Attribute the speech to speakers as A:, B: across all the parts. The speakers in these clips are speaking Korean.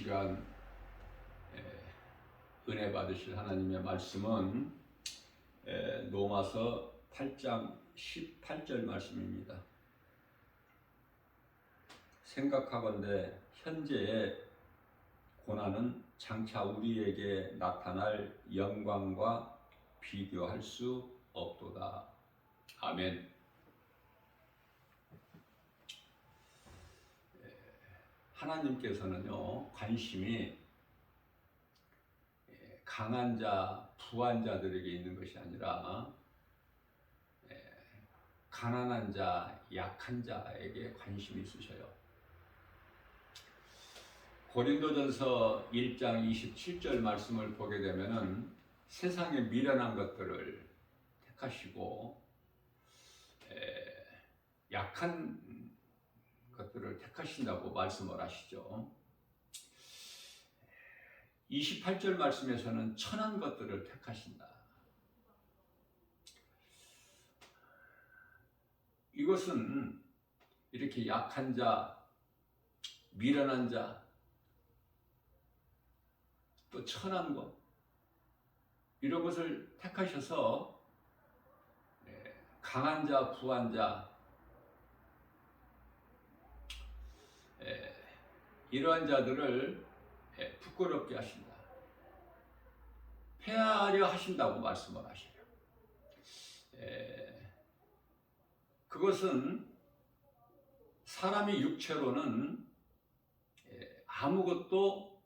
A: 시간 은혜 받으실 하나님의 말씀은 로마서 8장 18절 말씀입니다. 생각하건대 현재의 고난은 장차 우리에게 나타날 영광과 비교할 수 없도다. 아멘. 하나님께서는요, 관심이 강한 자, 부한 자들에게 있는 것이 아니라 가난한 자, 약한 자에게 관심이 있으셔요. 고린도전서 1장 27절 말씀을 보게 되면은 세상에 미련한 것들을 택하시고 약한 것들을 택하신다고 말씀을 하시죠. 28절 말씀에서는 천한 것들을 택하신다. 이것은 이렇게 약한 자, 미련한 자, 또 천한 것, 이런 것을 택하셔서 강한 자, 부한 자, 이러한 자들을 부끄럽게 하신다. 패하려 하신다고 말씀을 하시죠. 그것은 사람이 육체로는 아무것도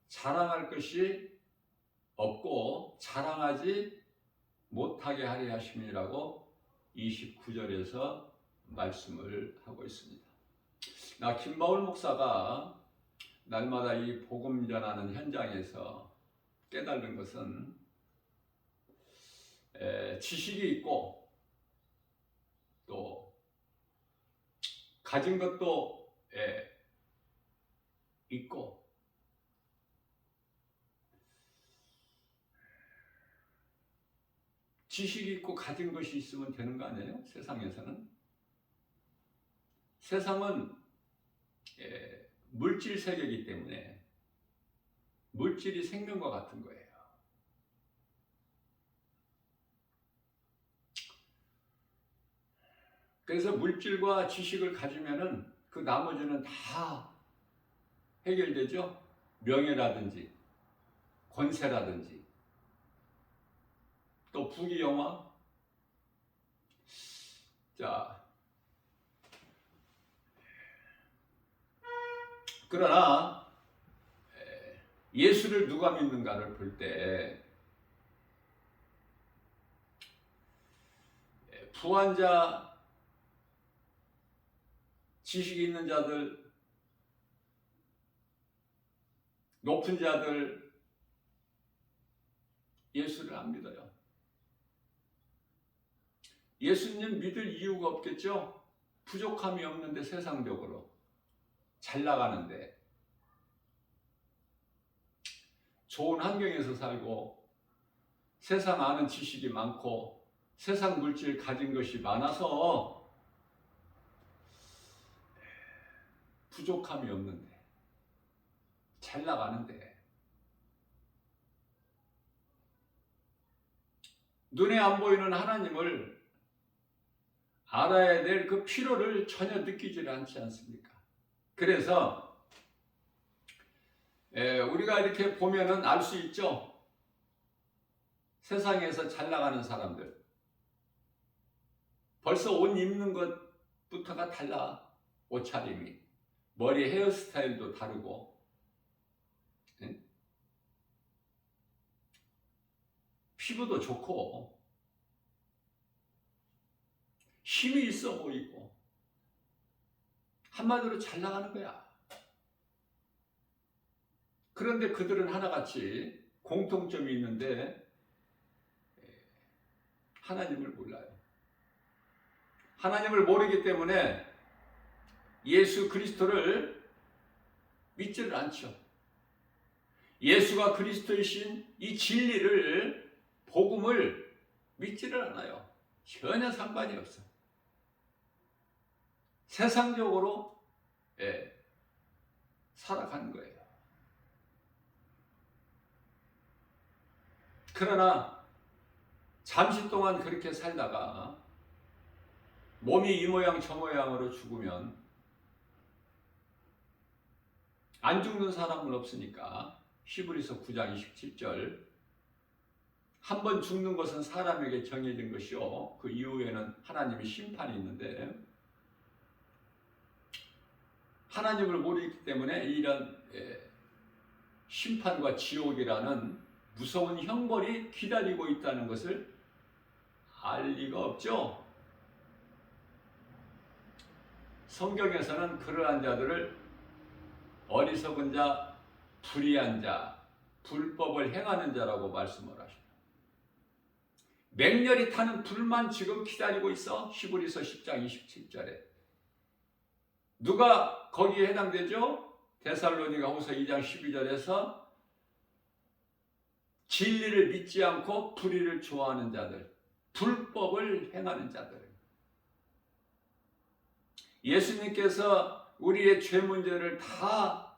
A: 자랑할 것이 없고 자랑하지 못하게 하려 하심이라고 29절에서 말씀을 하고 있습니다. 나 김바울 목사가 날마다 이 복음 전하는 현장에서 깨달은 것은 지식이 있고 또 가진 것도 있고 지식이 있고 가진 것이 있으면 되는 거 아니에요? 세상에서는. 세상은 물질 세계이기 때문에 물질이 생명과 같은 거예요. 그래서 물질과 지식을 가지면은 그 나머지는 다 해결되죠. 명예라든지 권세라든지 또 부귀영화. 자, 그러나 예수를 누가 믿는가를 볼 때 부한 자, 지식이 있는 자들, 높은 자들 예수를 안 믿어요. 예수님 믿을 이유가 없겠죠? 부족함이 없는데, 세상적으로 잘 나가는데, 좋은 환경에서 살고 세상 아는 지식이 많고 세상 물질 가진 것이 많아서 부족함이 없는데, 잘 나가는데, 눈에 안 보이는 하나님을 알아야 될 그 필요를 전혀 느끼지 않지 않습니까? 그래서 우리가 이렇게 보면은 알 수 있죠. 세상에서 잘 나가는 사람들 벌써 옷 입는 것부터가 달라. 옷차림이, 머리 헤어스타일도 다르고, 피부도 좋고 힘이 있어 보이고, 한마디로 잘 나가는 거야. 그런데 그들은 하나같이 공통점이 있는데 하나님을 몰라요. 하나님을 모르기 때문에 예수 그리스도를 믿지를 않죠. 예수가 그리스도이신 이 진리를, 복음을 믿지를 않아요. 전혀 상관이 없어. 세상적으로 살아간 거예요. 그러나 잠시 동안 그렇게 살다가 몸이 이 모양 저 모양으로 죽으면 안 죽는 사람은 없으니까 히브리서 9장 27절 한 번 죽는 것은 사람에게 정해진 것이요 그 이후에는 하나님의 심판이 있는데 하나님을 모르기 때문에 이런 심판과 지옥이라는 무서운 형벌이 기다리고 있다는 것을 알 리가 없죠. 성경에서는 그러한 자들을 어리석은 자, 불의한 자, 불법을 행하는 자라고 말씀을 하십니다. 맹렬히 타는 불만 지금 기다리고 있어. 히브리서 10장 27절에. 누가 거기에 해당되죠? 데살로니가후서 2장 12절에서 진리를 믿지 않고 불의를 좋아하는 자들, 불법을 행하는 자들. 예수님께서 우리의 죄 문제를 다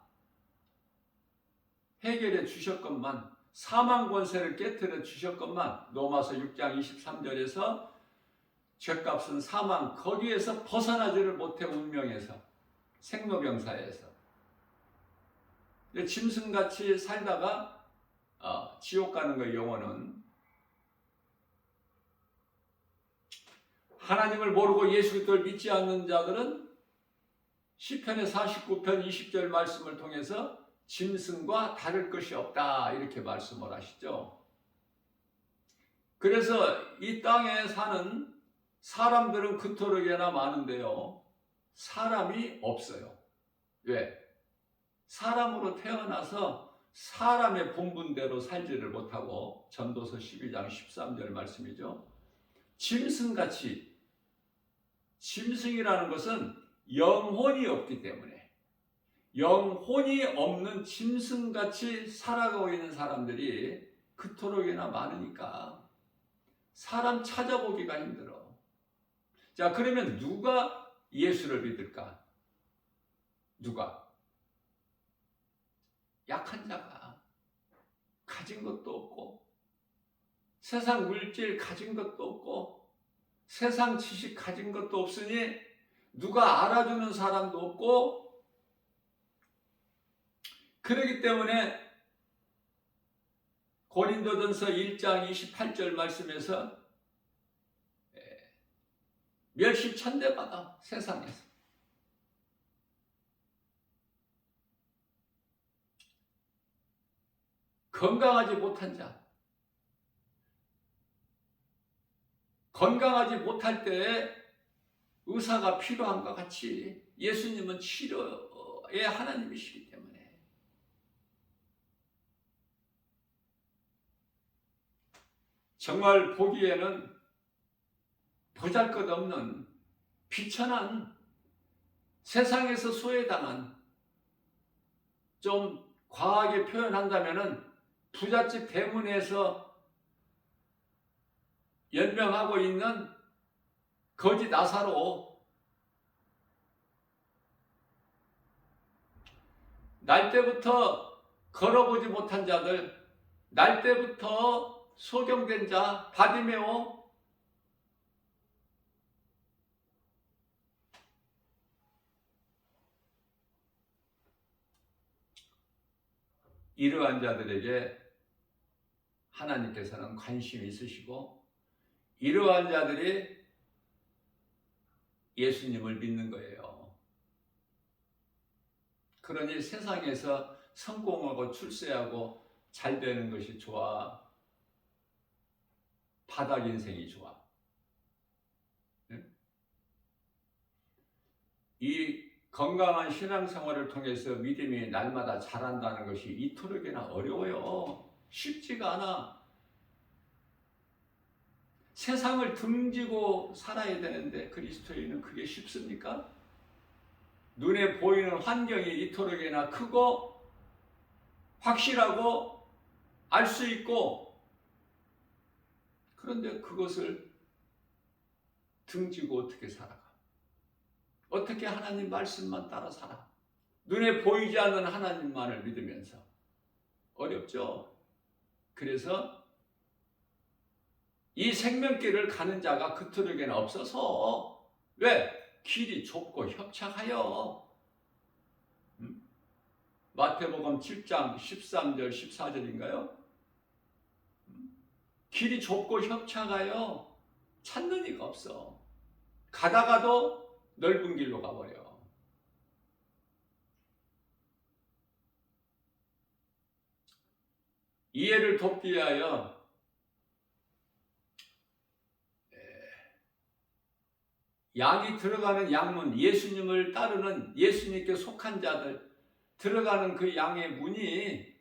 A: 해결해 주셨건만, 사망 권세를 깨뜨려 주셨건만, 로마서 6장 23절에서 죄값은 사망, 거기에서 벗어나지를 못해 운명에서, 생로병사에서 짐승같이 살다가 지옥 가는 거 영혼은 하나님을 모르고 예수 그리스도를 믿지 않는 자들은 시편의 49편 20절 말씀을 통해서 짐승과 다를 것이 없다 이렇게 말씀을 하시죠. 그래서 이 땅에 사는 사람들은 그토록이나 많은데요, 사람이 없어요. 왜? 사람으로 태어나서 사람의 본분대로 살지를 못하고, 전도서 12장 13절 말씀이죠. 짐승같이, 짐승이라는 것은 영혼이 없기 때문에 영혼이 없는 짐승같이 살아가고 있는 사람들이 그토록이나 많으니까 사람 찾아보기가 힘들어. 자, 그러면 누가 예수를 믿을까? 누가? 약한 자가, 가진 것도 없고, 세상 물질 가진 것도 없고, 세상 지식 가진 것도 없으니 누가 알아주는 사람도 없고, 그렇기 때문에 고린도전서 1장 28절 말씀에서 멸시천대받아, 세상에서. 건강하지 못한 자, 건강하지 못할 때에 의사가 필요한 것 같이 예수님은 치료의 하나님이시기 때문에 정말 보기에는 보잘것없는 비천한, 세상에서 소외당한, 좀 과하게 표현한다면은 부잣집 대문에서 연명하고 있는 거지 나사로, 날 때부터 걸어보지 못한 자들, 날 때부터 소경된 자, 바디메오, 이러한 자들에게 하나님께서는 관심이 있으시고, 이러한 자들이 예수님을 믿는 거예요. 그러니 세상에서 성공하고 출세하고 잘 되는 것이 좋아? 바닥 인생이 좋아? 이 건강한 신앙생활을 통해서 믿음이 날마다 자란다는 것이 이토록이나 어려워요. 쉽지가 않아. 세상을 등지고 살아야 되는데 그리스도인은 그게 쉽습니까? 눈에 보이는 환경이 이토록이나 크고 확실하고 알 수 있고, 그런데 그것을 등지고 어떻게 살아가? 어떻게 하나님 말씀만 따라 살아? 눈에 보이지 않는 하나님만을 믿으면서. 어렵죠? 그래서 이 생명길을 가는 자가 그토록에는 없어서. 왜? 길이 좁고 협착하여. 마태복음 7장 13절 14절인가요? 길이 좁고 협착하여 찾는 이가 없어. 가다가도 넓은 길로 가버려. 이해를 돕기 위하여 양이 들어가는 양문, 예수님을 따르는 예수님께 속한 자들 들어가는 그 양의 문이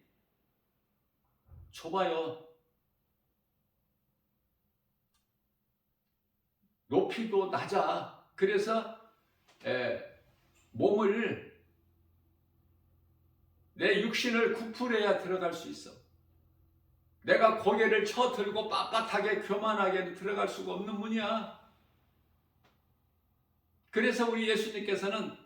A: 좁아요. 높이도 낮아. 그래서 몸을, 내 육신을 구풀해야 들어갈 수 있어. 내가 고개를 쳐들고 빳빳하게 교만하게 들어갈 수가 없는 문이야. 그래서 우리 예수님께서는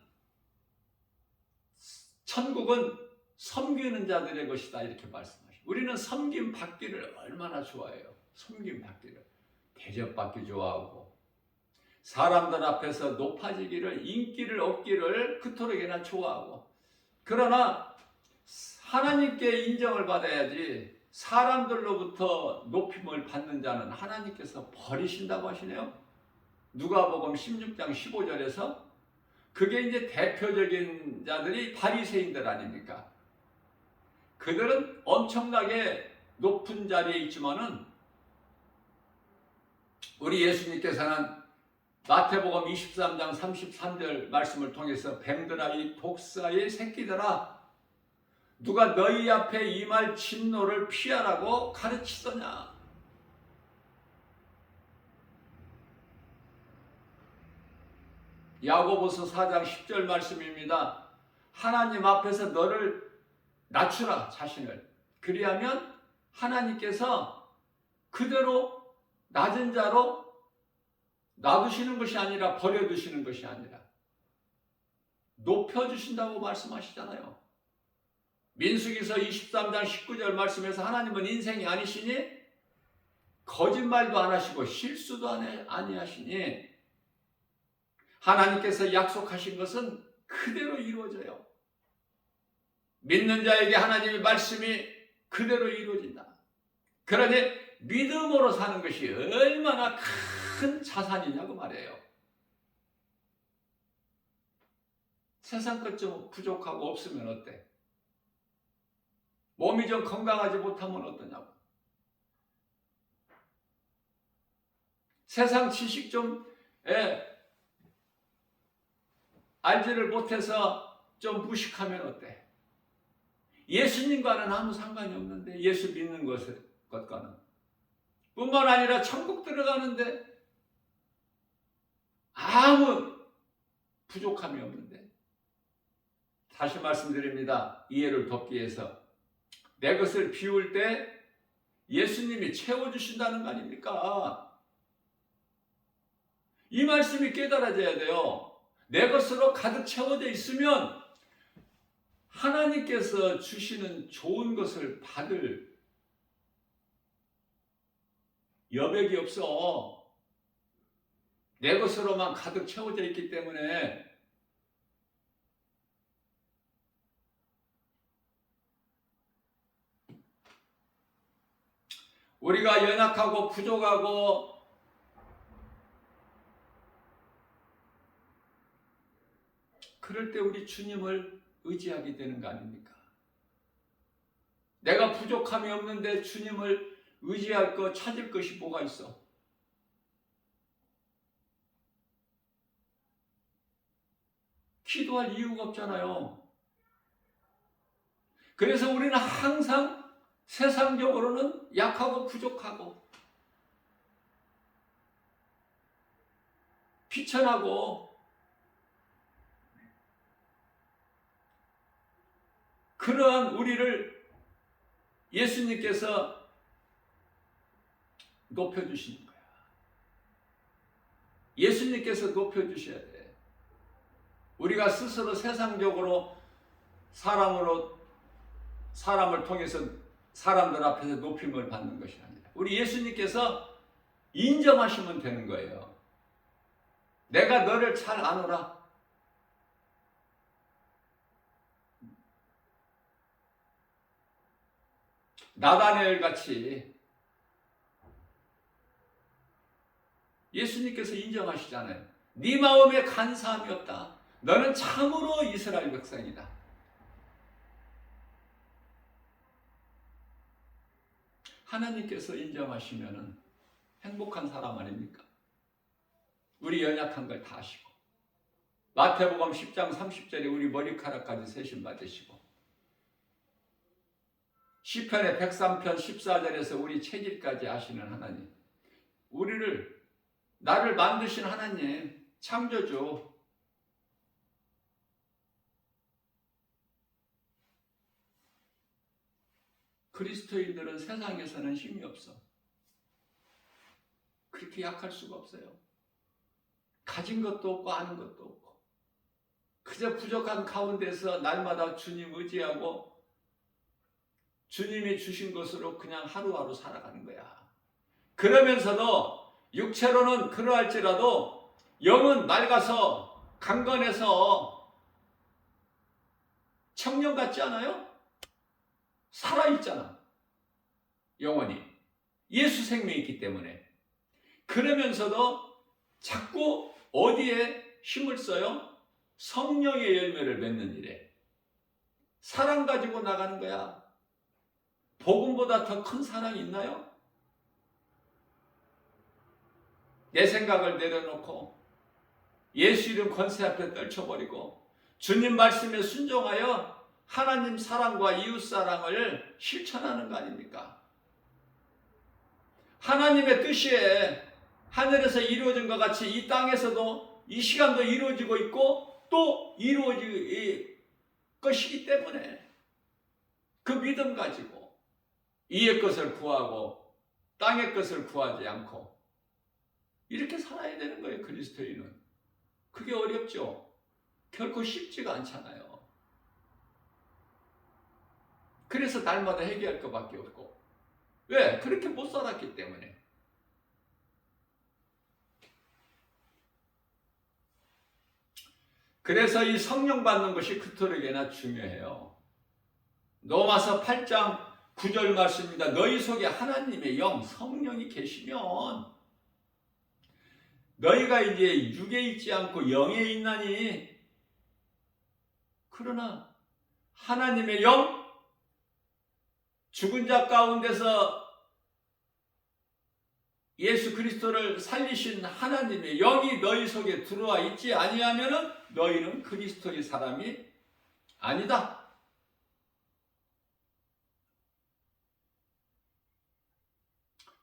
A: 천국은 섬기는 자들의 것이다 이렇게 말씀하시고, 우리는 섬김 받기를 얼마나 좋아해요. 섬김 받기를 대접받기 좋아하고, 사람들 앞에서 높아지기를, 인기를 얻기를 그토록이나 좋아하고. 그러나 하나님께 인정을 받아야지 사람들로부터 높임을 받는 자는 하나님께서 버리신다고 하시네요. 누가복음 16장 15절에서. 그게 이제 대표적인 자들이 바리새인들 아닙니까? 그들은 엄청나게 높은 자리에 있지만은 우리 예수님께서는 마태복음 23장 33절 말씀을 통해서 뱀들아, 이 독사의 새끼들아, 누가 너희 앞에 임할 진노를 피하라고 가르치더냐? 야고보서 4장 10절 말씀입니다. 하나님 앞에서 너를 낮추라, 자신을. 그리하면 하나님께서 그대로 낮은 자로 놔두시는 것이 아니라, 버려두시는 것이 아니라 높여주신다고 말씀하시잖아요. 민수기서 23장 19절 말씀에서 하나님은 인생이 아니시니 거짓말도 안 하시고 실수도 아니하시니 하나님께서 약속하신 것은 그대로 이루어져요. 믿는 자에게 하나님의 말씀이 그대로 이루어진다. 그러니 믿음으로 사는 것이 얼마나 큰 자산이냐고 말이에요. 세상 것 좀 부족하고 없으면 어때? 몸이 좀 건강하지 못하면 어떠냐고. 세상 지식 좀 알지를 못해서 좀 무식하면 어때? 예수님과는 아무 상관이 없는데, 예수 믿는 것과는. 뿐만 아니라 천국 들어가는데 아무 부족함이 없는데. 다시 말씀드립니다. 이해를 돕기 위해서. 내 것을 비울 때 예수님이 채워주신다는 거 아닙니까? 이 말씀이 깨달아져야 돼요. 내 것으로 가득 채워져 있으면 하나님께서 주시는 좋은 것을 받을 여백이 없어. 내 것으로만 가득 채워져 있기 때문에. 우리가 연약하고 부족하고 그럴 때 우리 주님을 의지하게 되는 거 아닙니까? 내가 부족함이 없는데 주님을 의지할 것, 찾을 것이 뭐가 있어? 기도할 이유가 없잖아요. 그래서 우리는 항상 세상적으로는 약하고 부족하고 비천하고, 그러한 우리를 예수님께서 높여주시는 거야. 예수님께서 높여주셔야 돼. 우리가 스스로 세상적으로 사람을 통해서 사람들 앞에서 높임을 받는 것이 아니라 우리 예수님께서 인정하시면 되는 거예요. 내가 너를 잘 아노라. 나다니엘 같이 예수님께서 인정하시잖아요. 네 마음에 간사함이 없다. 너는 참으로 이스라엘 백성이다. 하나님께서 인정하시면은 행복한 사람 아닙니까? 우리 연약한 걸 다 아시고 마태복음 10장 30절에 우리 머리카락까지 세심 받으시고 시편의 103편 14절에서 우리 체질까지 아시는 하나님, 나를 만드신 하나님, 창조주, 그리스도인들은 세상에서는 힘이 없어. 그렇게 약할 수가 없어요. 가진 것도 없고 아는 것도 없고 그저 부족한 가운데서 날마다 주님 의지하고 주님이 주신 것으로 그냥 하루하루 살아가는 거야. 그러면서도 육체로는 그러할지라도 영은 맑아서 강건해서 청년 같지 않아요? 살아있잖아. 영원히. 예수 생명이 있기 때문에. 그러면서도 자꾸 어디에 힘을 써요? 성령의 열매를 맺는 일에. 사랑 가지고 나가는 거야. 복음보다 더 큰 사랑이 있나요? 내 생각을 내려놓고 예수 이름 권세 앞에 떨쳐버리고 주님 말씀에 순종하여 하나님 사랑과 이웃 사랑을 실천하는 거 아닙니까? 하나님의 뜻이 하늘에서 이루어진 것 같이 이 땅에서도 이 시간도 이루어지고 있고 또 이루어질 것이기 때문에 그 믿음 가지고 이의 것을 구하고 땅의 것을 구하지 않고 이렇게 살아야 되는 거예요. 그리스도인은. 그게 어렵죠. 결코 쉽지가 않잖아요. 그래서 날마다 회개할 것밖에 없고. 왜? 그렇게 못 살았기 때문에. 그래서 이 성령 받는 것이 그토록이나 중요해요. 로마서 8장 9절 말씀입니다. 너희 속에 하나님의 영, 성령이 계시면 너희가 이제 육에 있지 않고 영에 있나니 그러나 하나님의 영, 죽은 자 가운데서 예수 그리스도를 살리신 하나님의 영이 너희 속에 들어와 있지 아니하면은 너희는 그리스도의 사람이 아니다.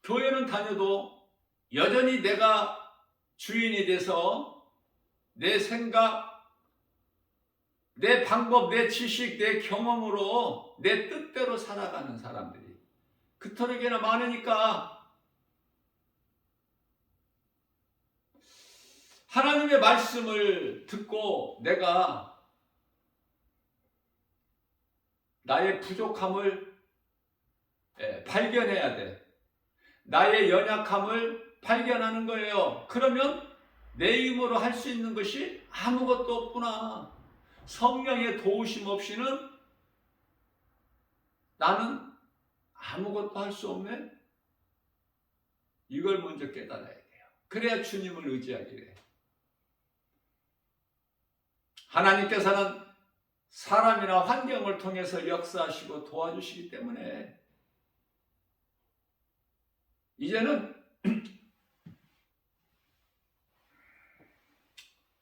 A: 교회는 다녀도 여전히 내가 주인이 돼서 내 생각, 내 방법, 내 지식, 내 경험으로 내 뜻대로 살아가는 사람들이 그토록이나 많으니까 하나님의 말씀을 듣고 내가 나의 부족함을 발견해야 돼. 나의 연약함을 발견하는 거예요. 그러면 내 힘으로 할 수 있는 것이 아무것도 없구나. 성령의 도우심 없이는 나는 아무것도 할 수 없네. 이걸 먼저 깨달아야 돼요. 그래야 주님을 의지하게 돼. 하나님께서는 사람이나 환경을 통해서 역사하시고 도와주시기 때문에 이제는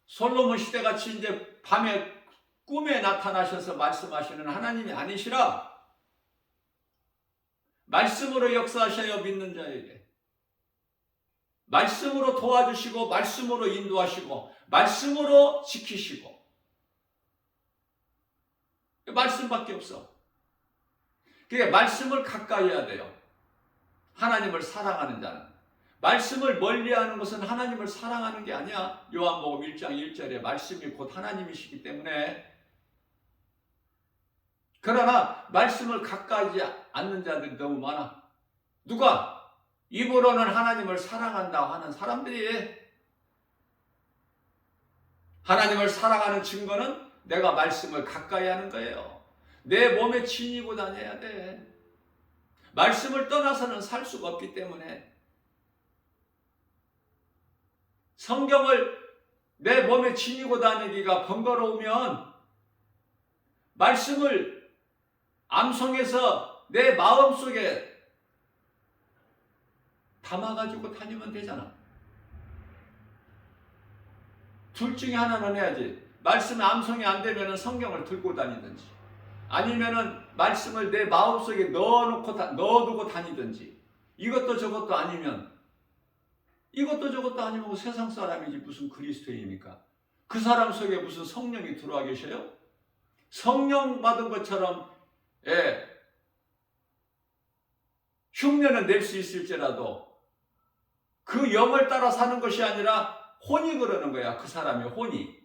A: 솔로몬 시대같이 이제 밤에 꿈에 나타나셔서 말씀하시는 하나님이 아니시라 말씀으로 역사하셔야 믿는 자에게 말씀으로 도와주시고 말씀으로 인도하시고 말씀으로 지키시고 말씀밖에 없어. 그게 말씀을 가까이 해야 돼요. 하나님을 사랑하는 자는. 말씀을 멀리하는 것은 하나님을 사랑하는 게 아니야. 요한복음 1장 1절에 말씀이 곧 하나님이시기 때문에 그러나 말씀을 가까이 않는 자들이 너무 많아. 누가? 입으로는 하나님을 사랑한다 하는 사람들이. 하나님을 사랑하는 증거는 내가 말씀을 가까이 하는 거예요. 내 몸에 지니고 다녀야 돼. 말씀을 떠나서는 살 수가 없기 때문에 성경을 내 몸에 지니고 다니기가 번거로우면 말씀을 암송해서 내 마음속에 담아가지고 다니면 되잖아. 둘 중에 하나는 해야지. 말씀에 암송이 안 되면 성경을 들고 다니든지 아니면은 말씀을 내 마음속에 넣어두고 다니든지 이것도 저것도 아니면 세상 사람이지 무슨 그리스도인입니까? 그 사람 속에 무슨 성령이 들어와 계셔요? 성령 받은 것처럼 흉내는 낼 수 있을지라도 그 영을 따라 사는 것이 아니라 혼이 그러는 거야. 그 사람의 혼이.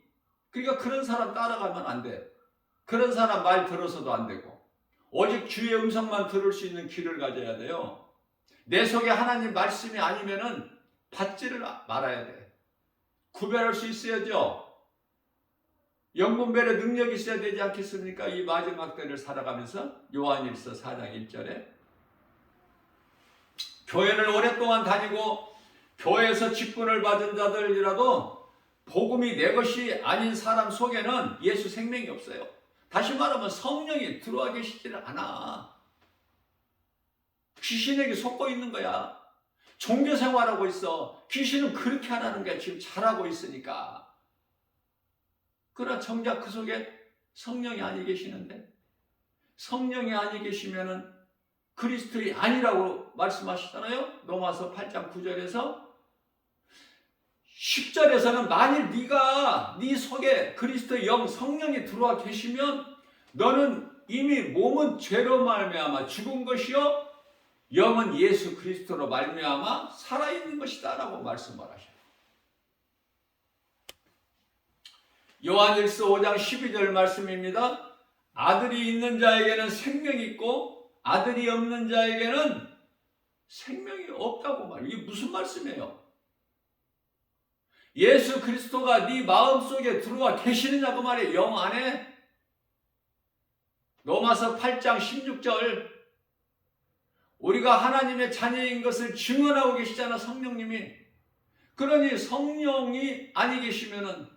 A: 그러니까 그런 사람 따라가면 안 돼. 그런 사람 말 들어서도 안 되고 오직 주의 음성만 들을 수 있는 귀를 가져야 돼요. 내 속에 하나님 말씀이 아니면은 받지를 말아야 돼. 구별할 수 있어야죠. 영분별의 능력이 있어야 되지 않겠습니까? 이 마지막 때를 살아가면서 요한일서 4장 1절에 교회를 오랫동안 다니고 교회에서 직분을 받은 자들이라도 복음이 내 것이 아닌 사람 속에는 예수 생명이 없어요. 다시 말하면 성령이 들어와 계시지를 않아. 귀신에게 속고 있는 거야. 종교 생활하고 있어. 귀신은 그렇게 하라는 게 지금 잘하고 있으니까. 그러나 정작 그 속에 성령이 아니 계시는데 성령이 아니 계시면은 그리스도이 아니라고 말씀하시잖아요. 로마서 8장 9절에서 10절에서는 만일 네가 네 속에 그리스도의 영 성령이 들어와 계시면 너는 이미 몸은 죄로 말미암아 죽은 것이요 영은 예수 그리스도로 말미암아 살아있는 것이다 라고 말씀을 하셔요. 요한일서 5장 12절 말씀입니다. 아들이 있는 자에게는 생명이 있고 아들이 없는 자에게는 생명이 없다고 말해요. 이게 무슨 말씀이에요? 예수 그리스도가 네 마음속에 들어와 계시느냐고 말이에요. 영 안에. 로마서 8장 16절 우리가 하나님의 자녀인 것을 증언하고 계시잖아. 성령님이. 그러니 성령이 아니 계시면은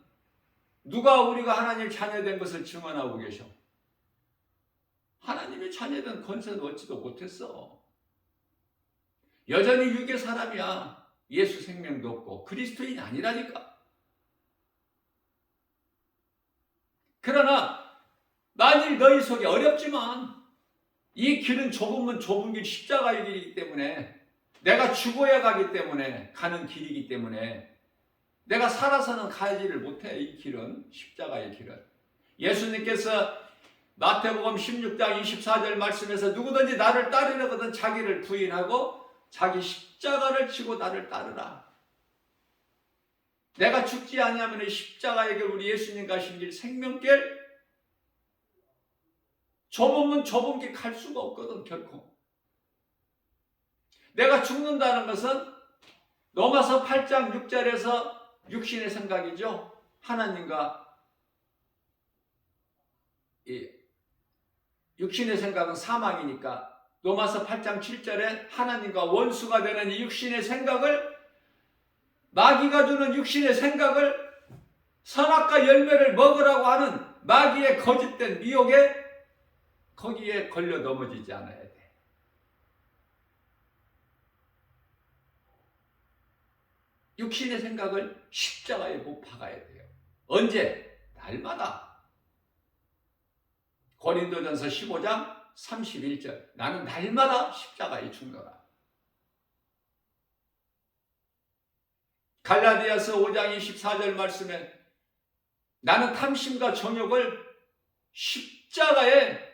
A: 누가 우리가 하나님의 자녀된 것을 증언하고 계셔? 하나님의 자녀된 권세도 얻지도 못했어. 여전히 육의 사람이야. 예수 생명도 없고 그리스도인이 아니라니까. 그러나 만일 너희 속에 어렵지만 이 길은 좁으면 좁은 길 십자가의 길이기 때문에 내가 죽어야 가기 때문에 가는 길이기 때문에 내가 살아서는 가지를 못해. 이 길은 십자가의 길은 예수님께서 마태복음 16장 24절 말씀에서 누구든지 나를 따르려거든 자기를 부인하고 자기 십자가를 지고 나를 따르라. 내가 죽지 아니하면 십자가의 길 우리 예수님 가신 길 생명길 좁으면 좁은 길 갈 수가 없거든 결코. 내가 죽는다는 것은 로마서 8장 6절에서 육신의 생각이죠. 하나님과 육신의 생각은 사망이니까 로마서 8장 7절에 하나님과 원수가 되는 이 육신의 생각을 마귀가 주는 육신의 생각을 선악과 열매를 먹으라고 하는 마귀의 거짓된 미혹에 거기에 걸려 넘어지지 않아야 돼. 육신의 생각을 십자가에 못 박아야 돼요. 언제? 날마다. 고린도전서 15장 31절 나는 날마다 십자가에 죽노라. 갈라디아서 5장 24절 말씀에 나는 탐심과 정욕을 십자가에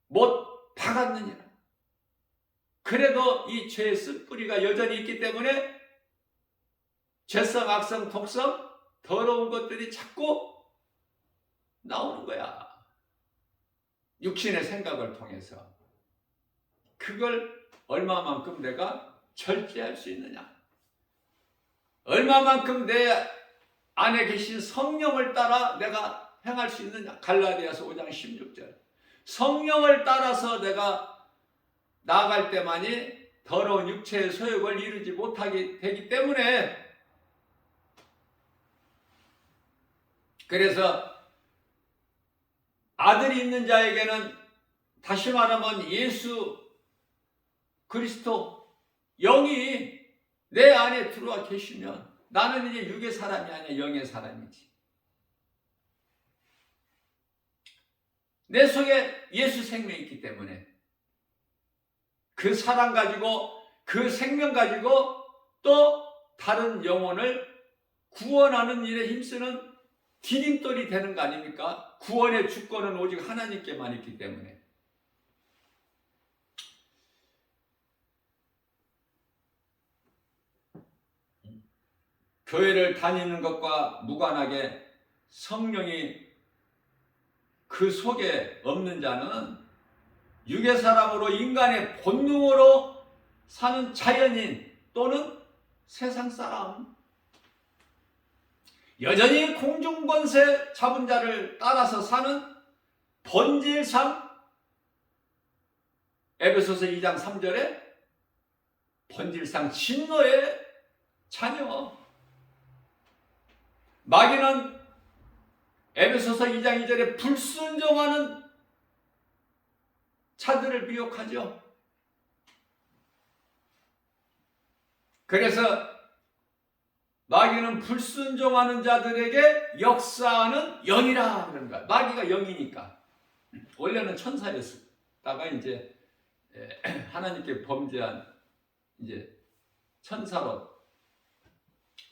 A: 못 박았느니라. 그래도 이 죄의 쓴뿌리가 여전히 있기 때문에 죄성, 악성, 독성, 더러운 것들이 자꾸 나오는 거야. 육신의 생각을 통해서 그걸 얼마만큼 내가 절제할 수 있느냐, 얼마만큼 내 안에 계신 성령을 따라 내가 행할 수 있느냐. 갈라디아서 5장 16절. 성령을 따라서 내가 나아갈 때만이 더러운 육체의 소욕을 이루지 못하게 되기 때문에, 그래서 아들이 있는 자에게는, 다시 말하면 예수 그리스도 영이 내 안에 들어와 계시면 나는 이제 육의 사람이 아니야, 영의 사람이지. 내 속에 예수 생명이 있기 때문에 그 사랑 가지고, 그 생명 가지고 또 다른 영혼을 구원하는 일에 힘쓰는 디딤돌이 되는 거 아닙니까? 구원의 주권은 오직 하나님께만 있기 때문에. 교회를 다니는 것과 무관하게 성령이 그 속에 없는 자는 육의 사람으로 인간의 본능으로 사는 자연인 또는 세상 사람, 여전히 공중권세 잡은 자를 따라서 사는 본질상, 에베소서 2장 3절에 본질상 진노의 자녀. 마귀는 에베소서 2장 2절에 불순종하는 자들을 미혹하죠. 그래서 마귀는 불순종하는 자들에게 역사하는 영이라 그런 거야. 마귀가 영이니까. 원래는 천사였다가 이제 하나님께 범죄한 이제 천사로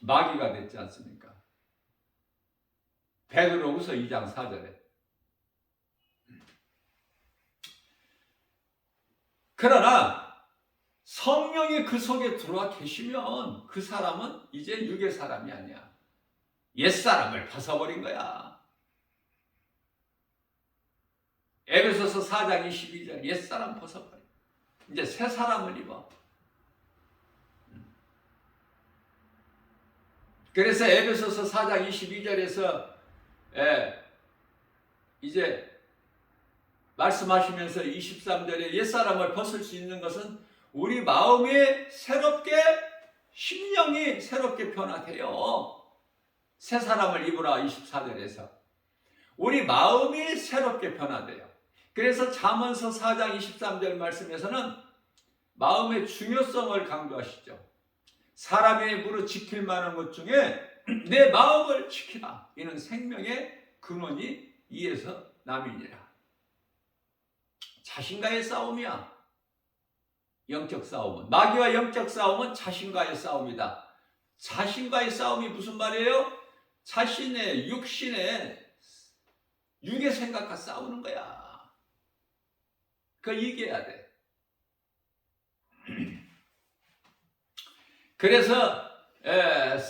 A: 마귀가 됐지 않습니까? 베드로후서 2장 4절에. 그러나 성령이 그 속에 들어와 계시면 그 사람은 이제 육의 사람이 아니야. 옛사람을 벗어버린 거야. 에베소서 4장 22절, 옛사람 벗어버려. 이제 새 사람을 입어. 그래서 에베소서 4장 22절에서 이제 말씀하시면서 23절에 옛사람을 벗을 수 있는 것은 우리 마음이 새롭게, 심령이 새롭게 변화돼요. 새 사람을 입으라 24절에서. 우리 마음이 새롭게 변화돼요. 그래서 잠언서 4장 23절 말씀에서는 마음의 중요성을 강조하시죠. 사람의 무릇 지킬 만한 것 중에 내 마음을 지키라. 이는 생명의 근원이 이에서 남이니라. 자신과의 싸움이야. 영적 싸움은. 마귀와 영적 싸움은 자신과의 싸움이다. 자신과의 싸움이 무슨 말이에요? 자신의 육신의 육의 생각과 싸우는 거야. 그걸 이겨야 돼. 그래서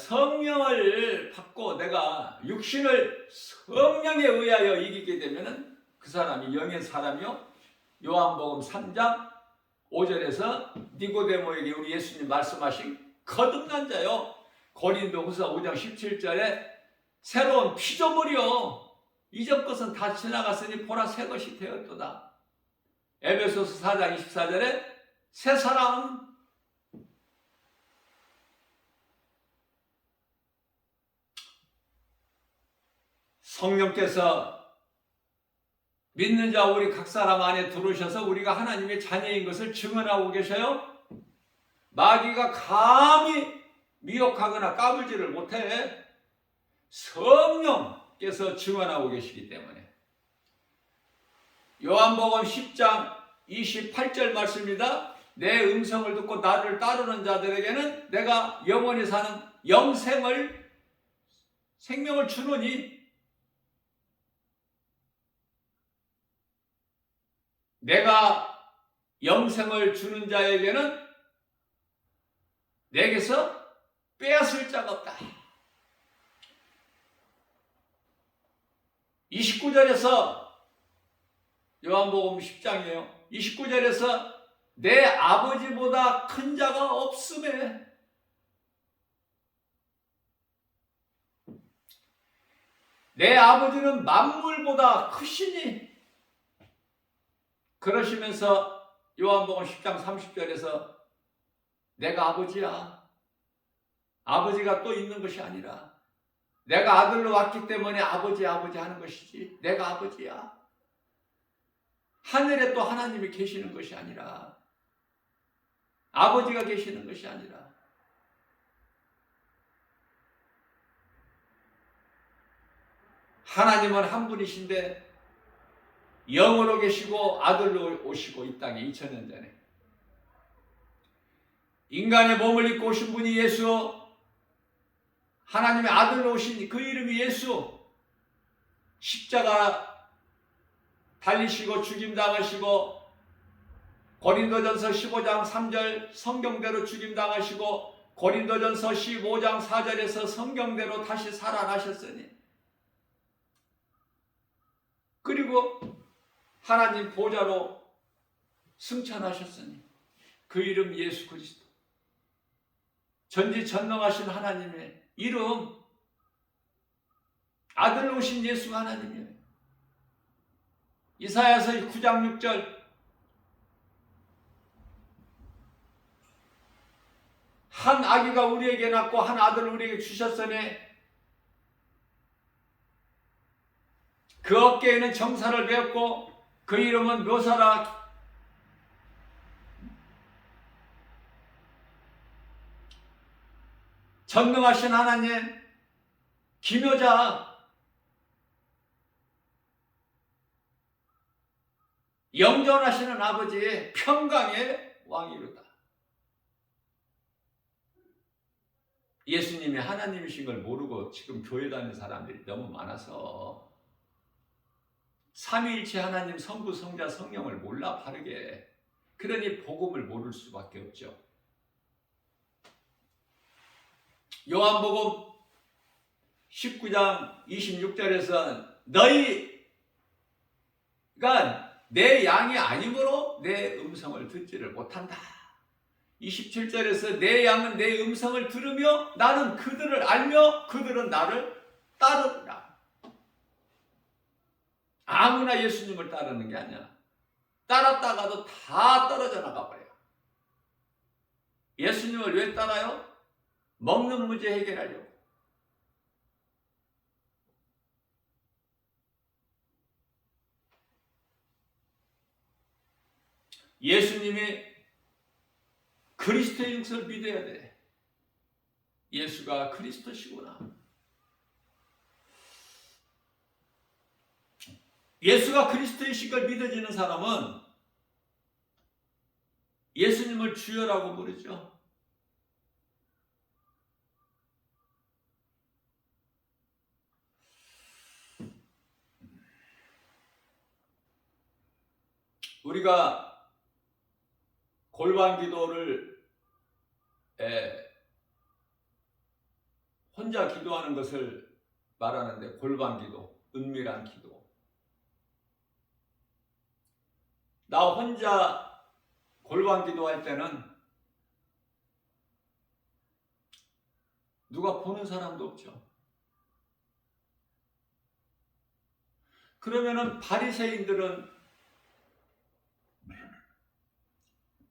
A: 성령을 받고 내가 육신을 성령에 의하여 이기게 되면 그 사람이 영의 사람이요. 요한복음 3장 5절에서 니고데모에게 우리 예수님 말씀하신 거듭난 자요. 고린도후서 5장 17절에 새로운 피조물이요. 이전 것은 다 지나갔으니 보라 새 것이 되었도다. 에베소서 4장 24절에 새 사람. 성령께서 믿는 자 우리 각 사람 안에 들어오셔서 우리가 하나님의 자녀인 것을 증언하고 계셔요. 마귀가 감히 미혹하거나 까불지를 못해. 성령께서 증언하고 계시기 때문에. 요한복음 10장 28절 말씀입니다. 내 음성을 듣고 나를 따르는 자들에게는 내가 영원히 사는 생명을 주노니, 내가 영생을 주는 자에게는 내게서 빼앗을 자가 없다. 29절에서 요한복음 10장이에요. 29절에서 내 아버지보다 큰 자가 없으매. 내 아버지는 만물보다 크시니. 그러시면서 요한복음 10장 30절에서 내가 아버지야. 아버지가 또 있는 것이 아니라 내가 아들로 왔기 때문에 아버지 아버지 하는 것이지 내가 아버지야. 하늘에 또 하나님이 계시는 것이 아니라 아버지가 계시는 것이 아니라 하나님은 한 분이신데 영으로 계시고 아들로 오시고 이 땅에 2000년 전에 인간의 몸을 입고 오신 분이 예수, 하나님의 아들로 오신 그 이름이 예수. 십자가 달리시고 죽임당하시고 고린도전서 15장 3절 성경대로 죽임당하시고 고린도전서 15장 4절에서 성경대로 다시 살아나셨으니 그리고 하나님 보좌로 승천하셨으니 그 이름 예수 그리스도. 전지전능하신 하나님의 이름, 아들로 오신 예수가 하나님이에요. 이사야서 9장 6절 한 아기가 우리에게 낳고 한 아들을 우리에게 주셨으니 그 어깨에는 정사를 메었고 그 이름은 묘사라. 전능하신 하나님, 기묘자, 영존하시는 아버지, 평강의 왕이로다. 예수님이 하나님이신 걸 모르고 지금 교회 다니는 사람들이 너무 많아서 삼위일체 하나님 성부, 성자, 성령을 몰라 바르게. 그러니 복음을 모를 수밖에 없죠. 요한복음 19장 26절에서 너희가 내 양이 아니므로 내 음성을 듣지를 못한다. 27절에서 내 양은 내 음성을 들으며 나는 그들을 알며 그들은 나를 따르리라. 아무나 예수님을 따르는 게 아니야. 따랐다가도 다 떨어져 나가버려. 예수님을 왜 따라요? 먹는 문제 해결하려고. 예수님이 그리스도의 육성을 믿어야 돼. 예수가 그리스도시구나. 예수가 그리스도이신 걸 믿어지는 사람은 예수님을 주여라고 부르죠. 우리가 골반 기도를 혼자 기도하는 것을 말하는데 골반 기도, 은밀한 기도. 나 혼자 골반 기도할 때는 누가 보는 사람도 없죠. 그러면은 바리새인들은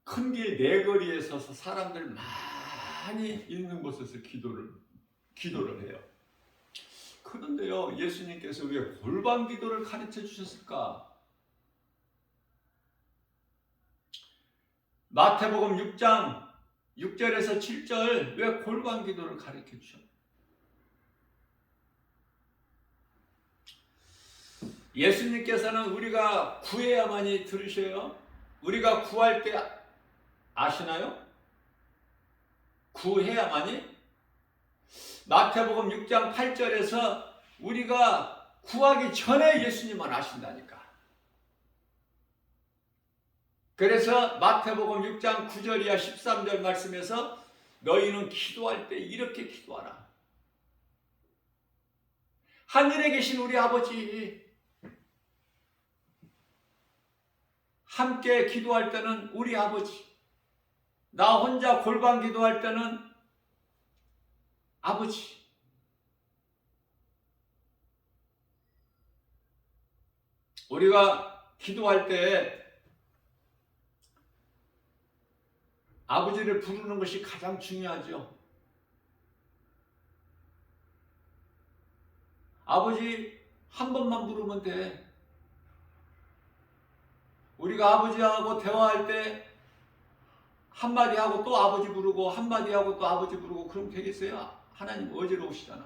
A: 큰 길 네거리에 서서 사람들 많이 있는 곳에서 기도를 해요. 그런데요, 예수님께서 왜 골반 기도를 가르쳐 주셨을까? 마태복음 6장 6절에서 7절 왜 골반 기도를 가르쳐 주셨? 예수님께서는 우리가 구해야만이 들으셔요. 우리가 구할 때 아시나요? 구해야만이? 마태복음 6장 8절에서 우리가 구하기 전에 예수님만 아신다니까. 그래서 마태복음 6장 9절 이하 13절 말씀에서 너희는 기도할 때 이렇게 기도하라. 하늘에 계신 우리 아버지, 함께 기도할 때는 우리 아버지, 나 혼자 골방 기도할 때는 아버지. 우리가 기도할 때 아버지를 부르는 것이 가장 중요하죠. 아버지 한 번만 부르면 돼. 우리가 아버지하고 대화할 때 한마디 하고 또 아버지 부르고 한마디 하고 또 아버지 부르고 그럼 되겠어요? 하나님 어지러우시잖아.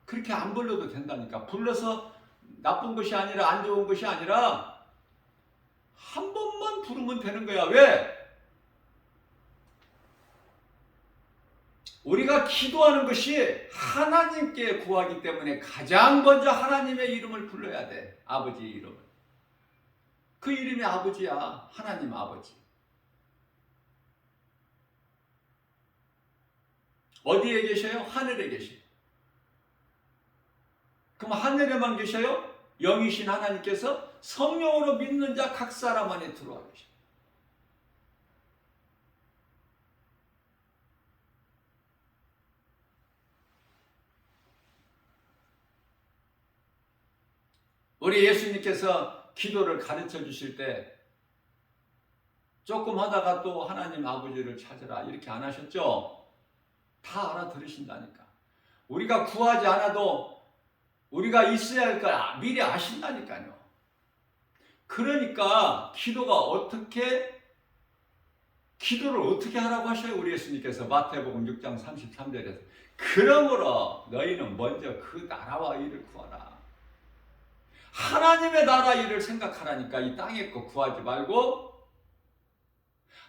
A: 그렇게 안 불러도 된다니까. 불러서 나쁜 것이 아니라 안 좋은 것이 아니라 한 번만 부르면 되는 거야. 왜? 우리가 기도하는 것이 하나님께 구하기 때문에 가장 먼저 하나님의 이름을 불러야 돼. 아버지 이름을. 그 이름이 아버지야. 하나님 아버지. 어디에 계셔요? 하늘에 계셔요. 그럼 하늘에만 계셔요? 영이신 하나님께서 성령으로 믿는 자 각 사람 안에 들어와 계셔요. 우리 예수님께서 기도를 가르쳐 주실 때 조금 하다가 또 하나님 아버지를 찾으라 이렇게 안 하셨죠? 다 알아들으신다니까. 우리가 구하지 않아도 우리가 있어야 할 걸 미리 아신다니까요. 그러니까 기도를 어떻게 하라고 하셔요? 우리 예수님께서 마태복음 6장 33절에서 그러므로 너희는 먼저 그 나라와 일을 구하라. 하나님의 나라 일을 생각하라니까. 이 땅의 거 구하지 말고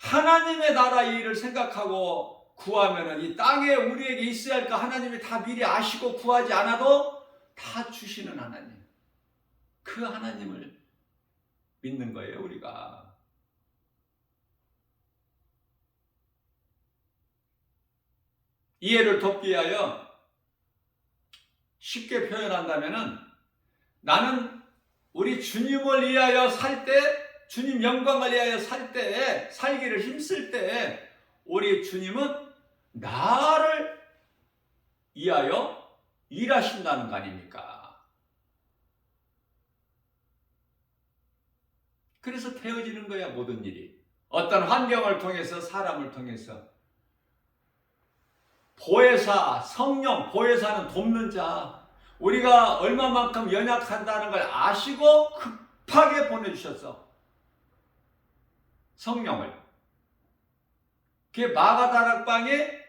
A: 하나님의 나라 일을 생각하고 구하면은 이 땅에 우리에게 있어야 할 거 하나님이 다 미리 아시고 구하지 않아도 다 주시는 하나님. 그 하나님을 믿는 거예요, 우리가. 이해를 돕기 위하여 쉽게 표현한다면은 나는 우리 주님을 위하여 살 때, 주님 영광을 위하여 살 때, 살기를 힘쓸 때 우리 주님은 나를 위하여 일하신다는 거 아닙니까? 그래서 되어지는 거야, 모든 일이. 어떤 환경을 통해서, 사람을 통해서. 보혜사, 성령, 보혜사는 돕는 자. 우리가 얼마만큼 연약한다는 걸 아시고 급하게 보내주셨어. 성령을. 그게 마가다락방에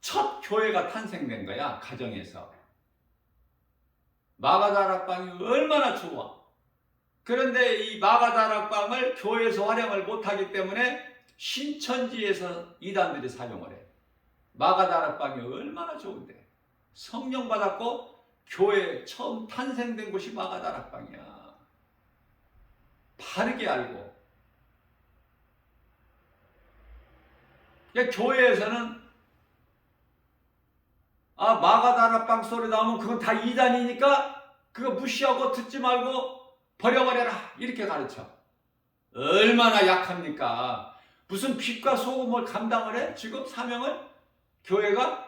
A: 첫 교회가 탄생된 거야, 가정에서. 마가다락방이 얼마나 좋아. 그런데 이 마가다락방을 교회에서 활용을 못하기 때문에 신천지에서 이단들이 사용을 해. 마가다락방이 얼마나 좋은데. 성령 받았고 교회 처음 탄생된 곳이 마가다락방이야. 바르게 알고. 교회에서는 마가다락방 소리 나오면 그건 다 이단이니까 그거 무시하고 듣지 말고 버려버려라 이렇게 가르쳐. 얼마나 약합니까? 무슨 빛과 소금을 감당을 해? 지금 사명을? 교회가?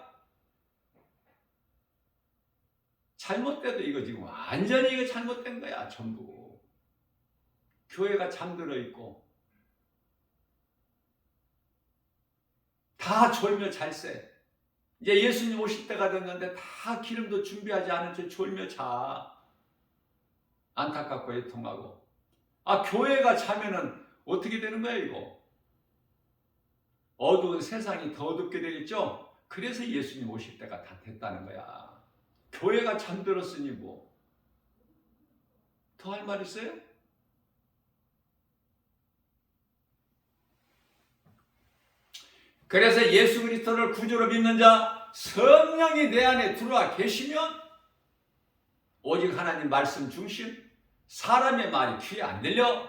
A: 잘못돼도 이거 지금 완전히 이거 잘못된 거야, 전부. 교회가 잠들어 있고 다 졸며 잘세. 이제 예수님 오실 때가 됐는데 다 기름도 준비하지 않은 채 졸며 자. 안타깝고 애통하고. 교회가 자면은 어떻게 되는 거야, 이거? 어두운 세상이 더 어둡게 되겠죠? 그래서 예수님 오실 때가 다 됐다는 거야. 교회가 잠들었으니 뭐. 더 할 말 있어요? 그래서 예수 그리스도를 구주로 믿는 자, 성령이 내 안에 들어와 계시면 오직 하나님 말씀 중심, 사람의 말이 귀에 안 들려.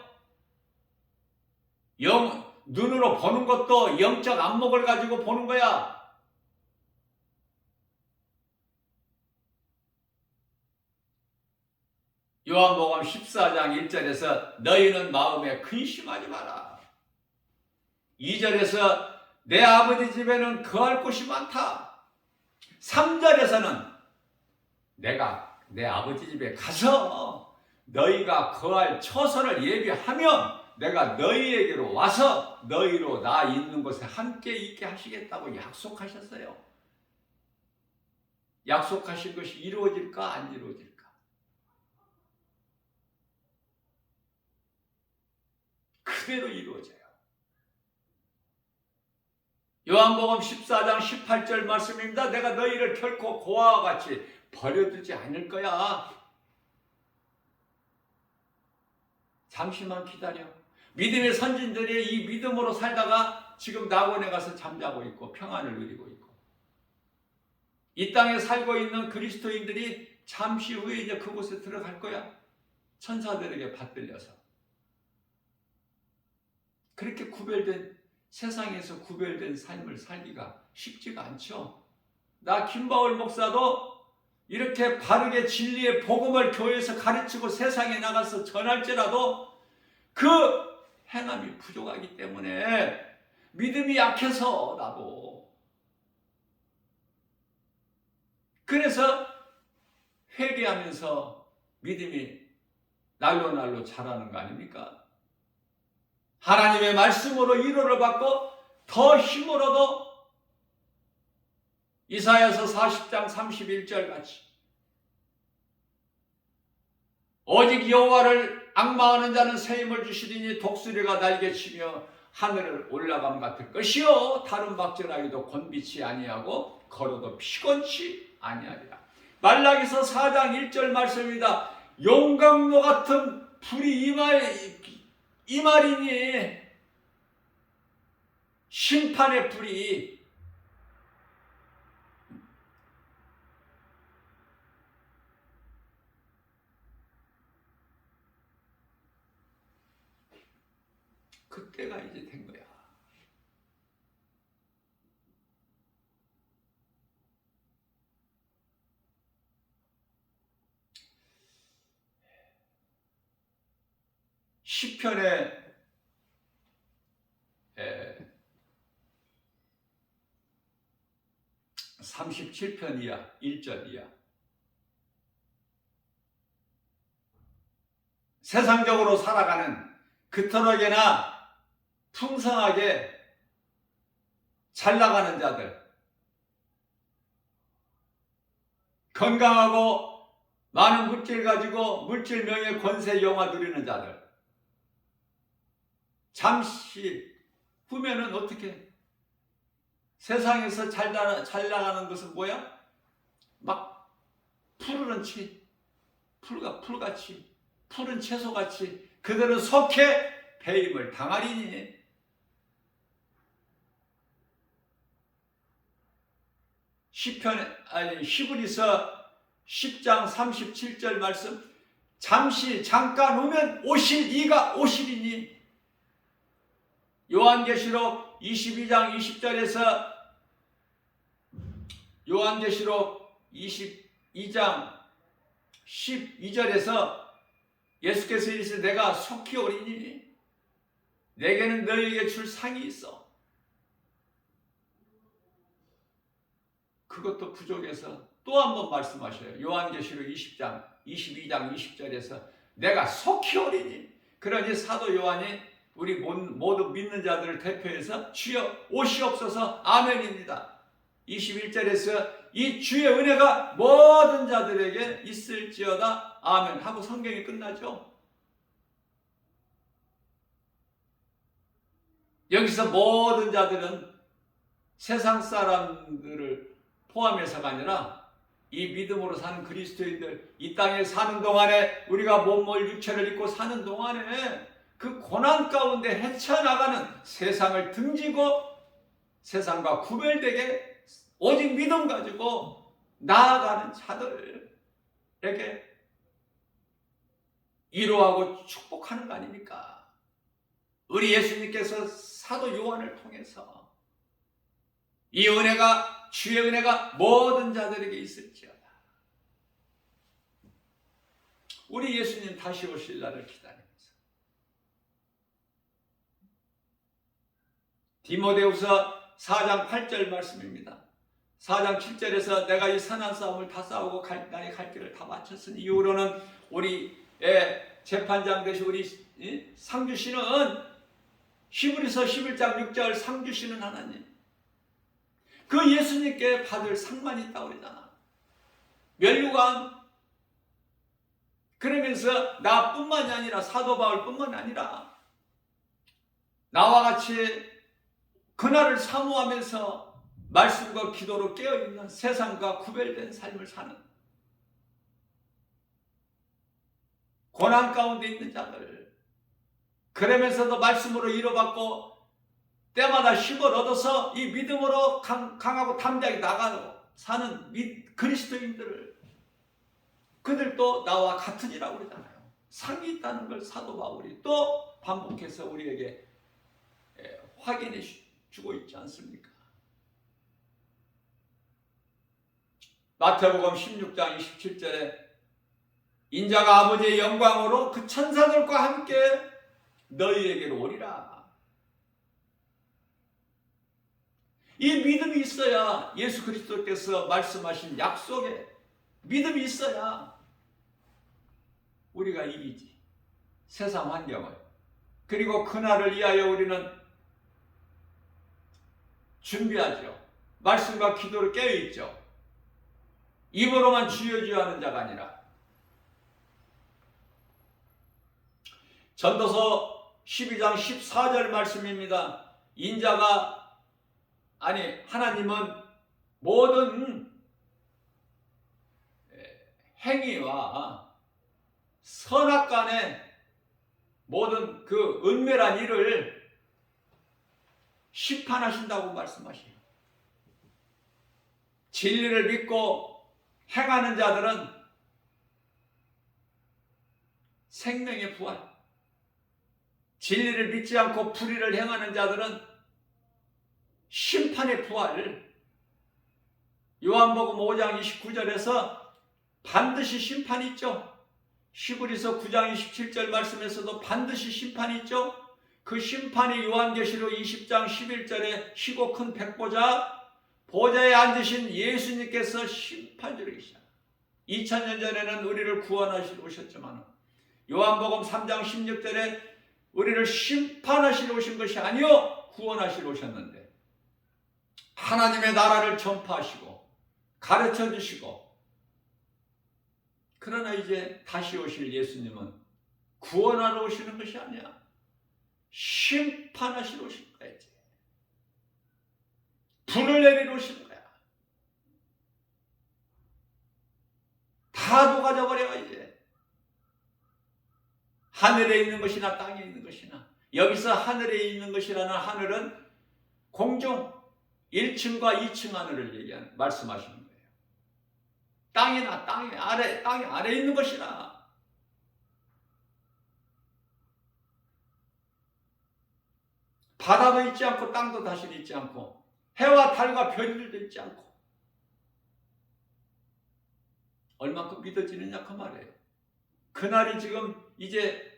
A: 눈으로 보는 것도 영적 안목을 가지고 보는 거야. 요한복음 14장 1절에서 너희는 마음에 근심하지 마라. 2절에서 내 아버지 집에는 거할 곳이 많다. 3절에서는 내가 내 아버지 집에 가서 너희가 거할 처소를 예비하면 내가 너희에게로 와서 너희로 나 있는 곳에 함께 있게 하시겠다고 약속하셨어요. 약속하신 것이 이루어질까 안 이루어질까? 그대로 이루어져요. 요한복음 14장 18절 말씀입니다. 내가 너희를 결코 고아와 같이 버려두지 않을 거야. 잠시만 기다려. 믿음의 선진들이 이 믿음으로 살다가 지금 낙원에 가서 잠자고 있고 평안을 누리고 있고, 이 땅에 살고 있는 그리스도인들이 잠시 후에 이제 그곳에 들어갈 거야. 천사들에게 받들려서. 그렇게 세상에서 구별된 삶을 살기가 쉽지가 않죠. 나 김바울 목사도 이렇게 바르게 진리의 복음을 교회에서 가르치고 세상에 나가서 전할지라도 그 행함이 부족하기 때문에 믿음이 약해서 나도. 그래서 회개하면서 믿음이 날로 자라는 거 아닙니까? 하나님의 말씀으로 위로를 받고 더 힘으로도 이사야서 40장 31절 같이 오직 여호와를 앙망하는 자는 새 힘을 주시리니 독수리가 날개치며 하늘을 올라감 같을 것이요 다른 박전하기도 곤비치 아니하고 걸어도 피곤치 아니하리라. 말라기서 4장 1절 말씀입니다. 용광로 같은 불이 임하리니 심판의 불이 그때가 이제 된 거야. 시편의 37편 이하 1절 이하 세상적으로 살아가는 그토록이나 풍성하게 잘 나가는 자들, 건강하고 많은 물질 가지고 물질 명예 권세 영화 누리는 자들, 잠시 후면은 어떻게 세상에서 잘 나가는 것은 뭐야? 막 푸르른 풀같이 푸른 채소같이 그들은 속해 배임을 당하리니. 히브리서 10장 37절 말씀, 잠깐 후면 오실 이가 오시리니. 요한계시록 22장 20절에서 요한계시록 22장 12절에서 예수께서 이르시되 내가 속히 오리니 내게는 너희에게 줄 상이 있어. 그것도 부족해서 또 한 번 말씀하셔요. 요한계시록 22장 20절에서 내가 속히 오리니. 그러니 사도 요한이 우리 모두 믿는 자들을 대표해서 주여 오시옵소서 아멘입니다. 21절에서 이 주의 은혜가 모든 자들에게 있을지어다 아멘 하고 성경이 끝나죠. 여기서 모든 자들은 세상 사람들을 포함해서가 아니라 이 믿음으로 사는 그리스도인들, 이 땅에 사는 동안에 우리가 몸을 육체를 입고 사는 동안에 그 고난 가운데 헤쳐나가는 세상을 등지고 세상과 구별되게 오직 믿음 가지고 나아가는 자들에게 위로하고 축복하는 거 아닙니까? 우리 예수님께서 사도 요한을 통해서 이 은혜가, 주의 은혜가 모든 자들에게 있을지어다. 우리 예수님 다시 오실 날을 기다리면서. 디모데후서 4장 8절 말씀입니다. 4장 7절에서 내가 이 선한 싸움을 다 싸우고 나의 갈 길을 다 마쳤으니, 이후로는 우리의 재판장 되신 우리 상 주시는, 히브리서 11장 6절 상 주시는 하나님, 그 예수님께 받을 상만 있다고 그러잖아. 면류관. 그러면서 나뿐만이 아니라 사도 바울뿐만이 아니라 나와 같이 그날을 사모하면서 말씀과 기도로 깨어있는, 세상과 구별된 삶을 사는, 고난 가운데 있는 자들, 그러면서도 말씀으로 위로받고 때마다 힘을 얻어서 이 믿음으로 강하고 담대하게 나가고 사는 그리스도인들을, 그들도 나와 같으니라고 그러잖아요. 상이 있다는 걸 사도 바울이 또 반복해서 우리에게 확인해 주고 있지 않습니까? 마태복음 16장 27절에 인자가 아버지의 영광으로 그 천사들과 함께 너희에게로 오리라. 이 믿음이 있어야, 예수 그리스도께서 말씀하신 약속에 믿음이 있어야 우리가 이기지, 세상 환경을. 그리고 그날을 위하여 우리는 준비하죠. 말씀과 기도로 깨어있죠. 입으로만 주여 주여 하는 자가 아니라. 전도서 12장 14절 말씀입니다. 하나님은 모든 행위와 선악간의 모든 그 은밀한 일을 심판하신다고 말씀하시요. 진리를 믿고 행하는 자들은 생명의 부활, 진리를 믿지 않고 불의를 행하는 자들은 심판의 부활. 요한복음 5장 29절에서 반드시 심판이 있죠. 히브리서 9장 27절 말씀에서도 반드시 심판이 있죠. 그 심판이 요한계시록 20장 11절에 희고 큰 백보자, 보좌에 앉으신 예수님께서 심판주로 계시다. 2000년 전에는 우리를 구원하시러 오셨지만 요한복음 3장 16절에 우리를 심판하시러 오신 것이 아니요 구원하시러 오셨는데, 하나님의 나라를 전파하시고 가르쳐 주시고, 그러나 이제 다시 오실 예수님은 구원하러 오시는 것이 아니야. 심판하시러 오실 거야. 이제 불을 내리러 오시는 거야. 다 녹아져 버려. 이제 하늘에 있는 것이나 땅에 있는 것이나, 여기서 하늘에 있는 것이라는 하늘은 공중 1층과 2층 하늘을 말씀하시는 거예요. 땅이나 땅 아래 있는 것이나, 바다도 있지 않고 땅도 다시 있지 않고 해와 달과 별들도 있지 않고, 얼만큼 믿어지느냐 그 말이에요. 그날이 지금 이제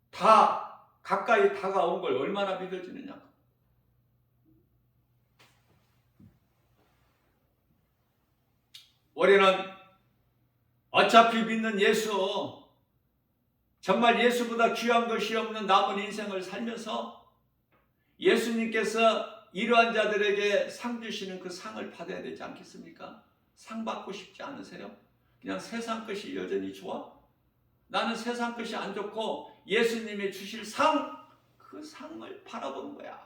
A: 다 가까이 다가온 걸 얼마나 믿어지느냐. 우리는 어차피 믿는 예수, 정말 예수보다 귀한 것이 없는 남은 인생을 살면서 예수님께서 이러한 자들에게 상 주시는 그 상을 받아야 되지 않겠습니까? 상 받고 싶지 않으세요? 그냥 세상 것이 여전히 좋아? 나는 세상 것이 안 좋고 예수님이 주실 상, 그 상을 바라보는 거야.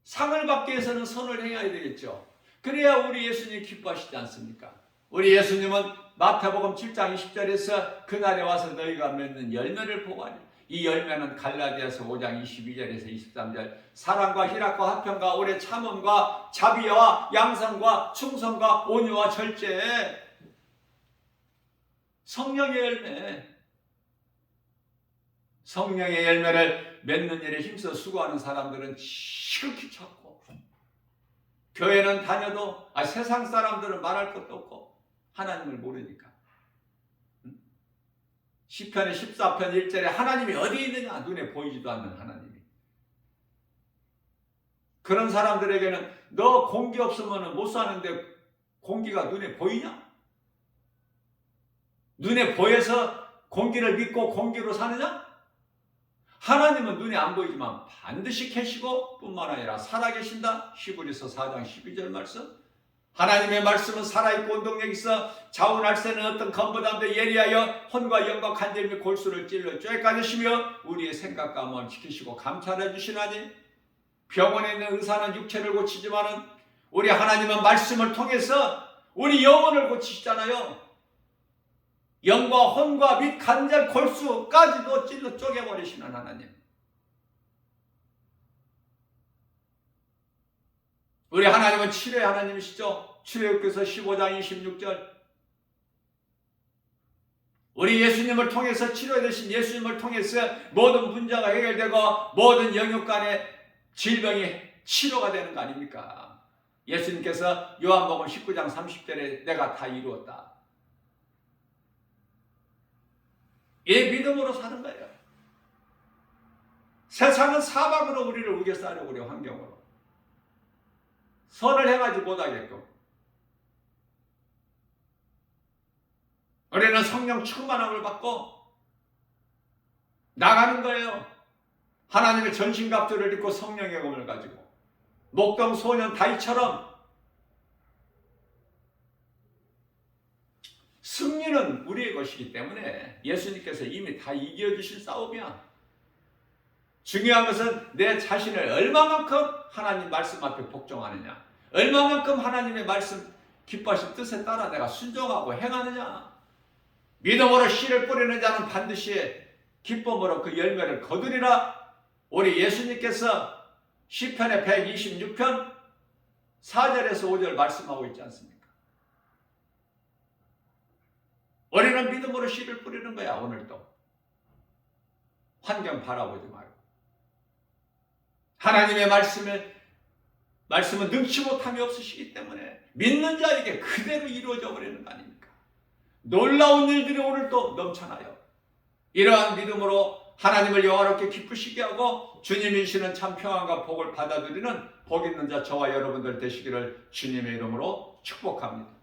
A: 상을 받기 위해서는 선을 행해야 되겠죠. 그래야 우리 예수님 기뻐하시지 않습니까? 우리 예수님은 마태복음 7장 20절에서 그날에 와서 너희가 맺는 열매를 보아리. 이 열매는 갈라디아서 5장 22절에서 23절 사랑과 희락과 화평과 오래 참음과 자비와 양선과 충성과 온유와 절제, 성령의 열매. 성령의 열매를 맺는 일에 힘써 수고하는 사람들은 지극히 찾고 교회는 다녀도 세상 사람들은 말할 것도 없고 하나님을 모르니까. 시편의 14편 1절에 하나님이 어디 있느냐? 눈에 보이지도 않는 하나님이. 그런 사람들에게는 너 공기 없으면 못 사는데 공기가 눈에 보이냐? 눈에 보여서 공기를 믿고 공기로 사느냐? 하나님은 눈에 안 보이지만 반드시 계시고 뿐만 아니라 살아계신다. 히브리서 4장 12절 말씀. 하나님의 말씀은 살아있고 운동력 있어 좌우날새는 어떤 검보다도 예리하여 혼과 영과 관절 및 골수를 찔러 쬐까지시며 우리의 생각과 마음을 지키시고 감찰해 주시나니 병원에 있는 의사는 육체를 고치지만은 우리 하나님은 말씀을 통해서 우리 영혼을 고치시잖아요. 영과 혼과 및 관절 골수까지도 찔러 쪼개버리시는 하나님. 우리 하나님은 치료의 하나님이시죠. 출애굽기서 15장 26절. 우리 예수님을 통해서 치료되신 예수님을 통해서 모든 문제가 해결되고 모든 영육간의 질병이 치료가 되는 거 아닙니까? 예수님께서 요한복음 19장 30절에 내가 다 이루었다. 이 믿음으로 사는 거예요. 세상은 사방으로 우리를 우겨싸려고 그래요. 환경으로. 선을 행하지 못하게끔. 우리는 성령 충만함을 받고 나가는 거예요. 하나님의 전신갑주를 입고 성령의 검을 가지고 목동 소년 다윗처럼 승리는 우리의 것이기 때문에 예수님께서 이미 다 이겨주신 싸움이야. 중요한 것은 내 자신을 얼마만큼 하나님 말씀 앞에 복종하느냐, 얼마만큼 하나님의 말씀 기뻐하신 뜻에 따라 내가 순종하고 행하느냐. 믿음으로 씨를 뿌리는 자는 반드시 기쁨으로 그 열매를 거두리라. 우리 예수님께서 시편의 126편 4절에서 5절 말씀하고 있지 않습니까? 우리는 믿음으로 씨를 뿌리는 거야. 오늘도 환경 바라보지 말고 하나님의 말씀은 능치 못함이 없으시기 때문에 믿는 자에게 그대로 이루어져 버리는 거 아닙니까? 놀라운 일들이 오늘도 넘쳐나요. 이러한 믿음으로 하나님을 영화롭게 기쁘시게 하고 주님이 주시는 참 평안과 복을 받아들이는 복 있는 자 저와 여러분들 되시기를 주님의 이름으로 축복합니다.